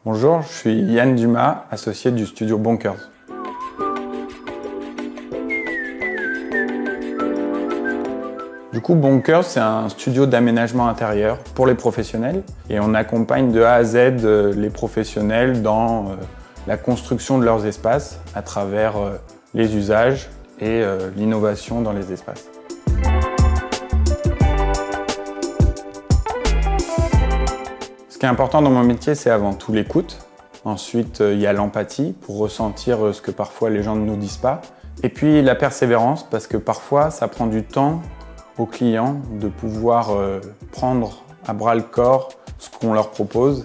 Bonjour, je suis Yann Dumas, associé du studio Bonkers. Du coup, Bonkers, c'est un studio d'aménagement intérieur pour les professionnels et on accompagne de A à Z les professionnels dans la construction de leurs espaces à travers les usages et l'innovation dans les espaces. Ce qui est important dans mon métier, c'est avant tout l'écoute. Ensuite, il y a l'empathie pour ressentir ce que parfois les gens ne nous disent pas. Et puis la persévérance, parce que parfois, ça prend du temps aux clients de pouvoir prendre à bras le corps ce qu'on leur propose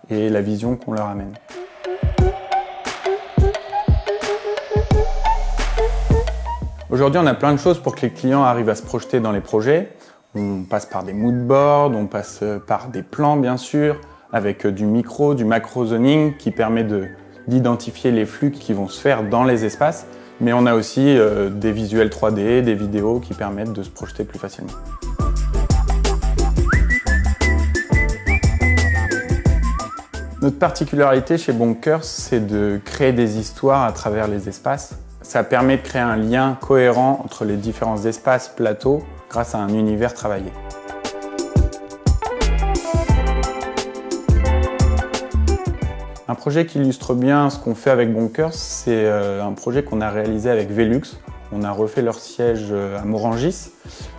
et la vision qu'on leur amène. Aujourd'hui, on a plein de choses pour que les clients arrivent à se projeter dans les projets. On passe par des moodboards, on passe par des plans bien sûr, avec du micro, du macro-zoning qui permet d'identifier les flux qui vont se faire dans les espaces. Mais on a aussi des visuels 3D, des vidéos qui permettent de se projeter plus facilement. Notre particularité chez Bonkers, c'est de créer des histoires à travers les espaces. Ça permet de créer un lien cohérent entre les différents espaces plateaux grâce à un univers travaillé. Un projet qui illustre bien ce qu'on fait avec Bonkers, c'est un projet qu'on a réalisé avec Velux. On a refait leur siège à Morangis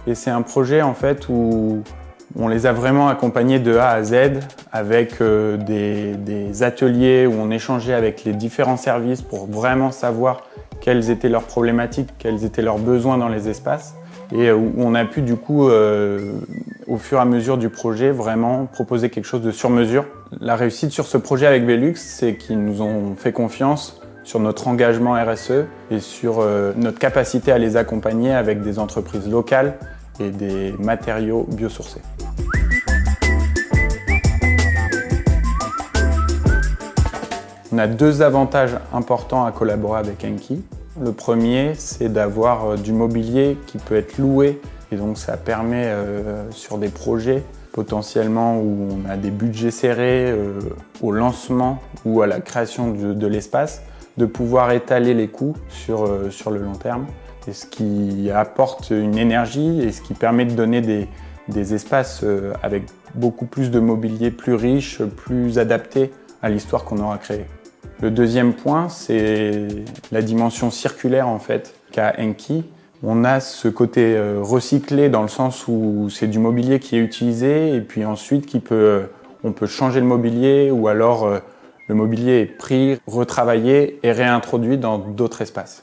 et c'est un projet en fait où on les a vraiment accompagnés de A à Z avec des ateliers où on échangeait avec les différents services pour vraiment savoir quelles étaient leurs problématiques, quels étaient leurs besoins dans les espaces et où on a pu du coup, au fur et à mesure du projet, vraiment proposer quelque chose de sur mesure. La réussite sur ce projet avec Velux, c'est qu'ils nous ont fait confiance sur notre engagement RSE et sur notre capacité à les accompagner avec des entreprises locales et des matériaux biosourcés. On a deux avantages importants à collaborer avec Enki. Le premier, c'est d'avoir du mobilier qui peut être loué et donc ça permet sur des projets potentiellement où on a des budgets serrés au lancement ou à la création de l'espace, de pouvoir étaler les coûts sur le long terme. Et ce qui apporte une énergie et ce qui permet de donner des espaces avec beaucoup plus de mobilier, plus riche, plus adapté à l'histoire qu'on aura créée. Le deuxième point, c'est la dimension circulaire en fait qu'a Enki. On a ce côté recyclé dans le sens où c'est du mobilier qui est utilisé et puis ensuite on peut changer le mobilier ou alors le mobilier est pris, retravaillé et réintroduit dans d'autres espaces.